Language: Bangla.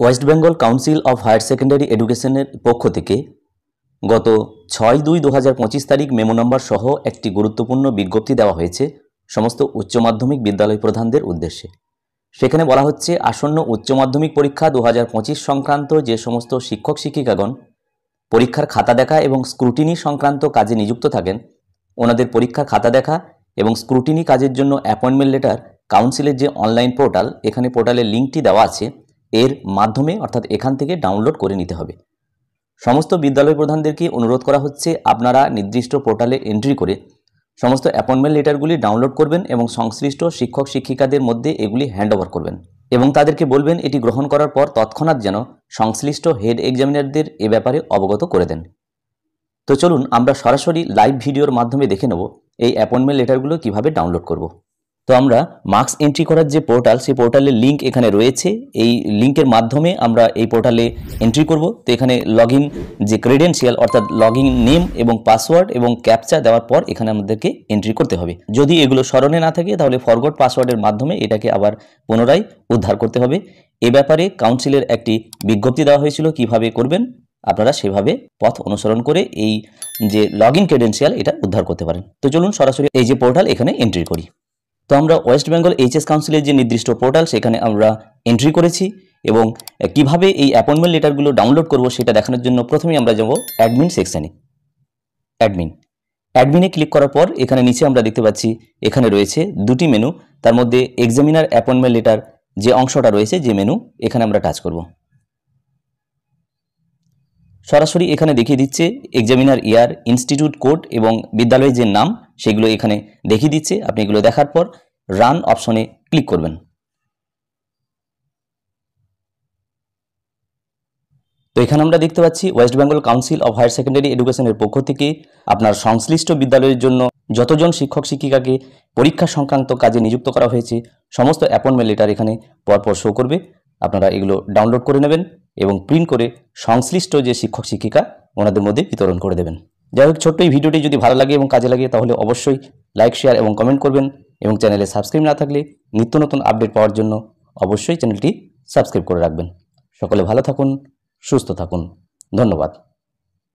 West Bengal council of higher secondary এডুকেশনের পক্ষ থেকে গত 6/2/2025 তারিখ মেমো নম্বর সহ একটি গুরুত্বপূর্ণ বিজ্ঞপ্তি দেওয়া হয়েছে সমস্ত উচ্চ মাধ্যমিক বিদ্যালয় প্রধানদের উদ্দেশ্যে। সেখানে বলা হচ্ছে আসন্ন উচ্চ মাধ্যমিক পরীক্ষা 2025 সংক্রান্ত যে সমস্ত শিক্ষক শিক্ষিকাগণ পরীক্ষার খাতা দেখা এবং স্ক্রুটিনি সংক্রান্ত কাজে নিযুক্ত থাকেন, ওনাদের পরীক্ষার খাতা দেখা এবং স্ক্রুটিনি কাজের জন্য অ্যাপয়েন্টমেন্ট লেটার কাউন্সিলের যে অনলাইন পোর্টাল, এখানে পোর্টালের লিঙ্কটি দেওয়া আছে, এর মাধ্যমে অর্থাৎ এখান থেকে ডাউনলোড করে নিতে হবে। সমস্ত বিদ্যালয় প্রধানদেরকে অনুরোধ করা হচ্ছে আপনারা নির্দিষ্ট পোর্টালে এন্ট্রি করে সমস্ত অ্যাপয়েন্টমেন্ট লেটারগুলি ডাউনলোড করবেন এবং সংশ্লিষ্ট শিক্ষক শিক্ষিকাদের মধ্যে এগুলি হ্যান্ডওভার করবেন এবং তাদেরকে বলবেন এটি গ্রহণ করার পর তৎক্ষণাৎ যেন সংশ্লিষ্ট হেড এক্সামিনারদের এ ব্যাপারে অবগত করে দেন। তো চলুন আমরা সরাসরি লাইভ ভিডিওর মাধ্যমে দেখে নেব এই অ্যাপয়েন্টমেন্ট লেটারগুলো কিভাবে ডাউনলোড করব। তো আমরা মার্কস এন্ট্রি করার যে পোর্টাল, সেই পোর্টালের লিঙ্ক এখানে রয়েছে। এই লিঙ্কের মাধ্যমে আমরা এই পোর্টালে এন্ট্রি করব। তো এখানে লগইন যে ক্রেডেনশিয়াল অর্থাৎ লগইন নেম এবং পাসওয়ার্ড এবং ক্যাপচা দেওয়ার পর এখানে আমাদেরকে এন্ট্রি করতে হবে। যদি এগুলো স্মরণে না থাকে তাহলে ফরগট পাসওয়ার্ডের মাধ্যমে এটাকে আবার পুনরায় উদ্ধার করতে হবে। এ ব্যাপারে কাউন্সিলের একটি বিজ্ঞপ্তি দেওয়া হয়েছিল কিভাবে করবেন, আপনারা সেভাবে পথ অনুসরণ করে এই যে লগইন ক্রেডেনশিয়াল এটা উদ্ধার করতে পারেন। তো চলুন সরাসরি এই যে পোর্টাল এখানে এন্ট্রি করি। তো আমরা ওয়েস্ট বেঙ্গল এইচএস কাউন্সিলের যে নির্দিষ্ট পোর্টাল সেখানে আমরা এন্ট্রি করেছি এবং কিভাবে এই অ্যাপয়েন্টমেন্ট লেটারগুলো ডাউনলোড করব সেটা দেখানোর জন্য প্রথমেই আমরা যাব অ্যাডমিন সেকশানে। অ্যাডমিনে ক্লিক করার পর এখানে নিচে আমরা দেখতে পাচ্ছি এখানে রয়েছে দুটি মেনু, তার মধ্যে এক্সামিনার অ্যাপয়েন্টমেন্ট লেটার যে অংশটা রয়েছে যে মেনু, এখানে আমরা টাচ করব। সরাসরি এখানে দেখিয়ে দিচ্ছে এক্সামিনার ইয়ার, ইনস্টিটিউট কোড এবং বিদ্যালয়ের যে নাম সেগুলো এখানে দেখিয়ে দিচ্ছে। আপনি এগুলো দেখার পর রান অপশনে ক্লিক করবেন। তো এখানে আমরা দেখতে পাচ্ছি West Bengal council of higher secondary এডুকেশনের পক্ষ থেকে আপনার সংশ্লিষ্ট বিদ্যালয়ের জন্য যতজন শিক্ষক শিক্ষিকাকে পরীক্ষা সংক্রান্ত কাজে নিযুক্ত করা হয়েছে সমস্ত অ্যাপয়েন্টমেন্ট লেটার এখানে পরপর শো করবে। আপনারা এগুলো ডাউনলোড করে নেবেন এবং প্রিন্ট করে সংশ্লিষ্ট যে শিক্ষক শিক্ষিকা ওনাদের মধ্যে বিতরণ করে দেবেন। যাই হোক, ছোট্ট এই ভিডিওটি যদি ভালো লাগে এবং কাজে লাগে তাহলে অবশ্যই লাইক, শেয়ার এবং কমেন্ট করবেন এবং চ্যানেলে সাবস্ক্রাইব না থাকলে নিত্য নতুন আপডেট পাওয়ার জন্য অবশ্যই চ্যানেলটি সাবস্ক্রাইব করে রাখবেন। সকলে ভালো থাকুন, সুস্থ থাকুন। ধন্যবাদ।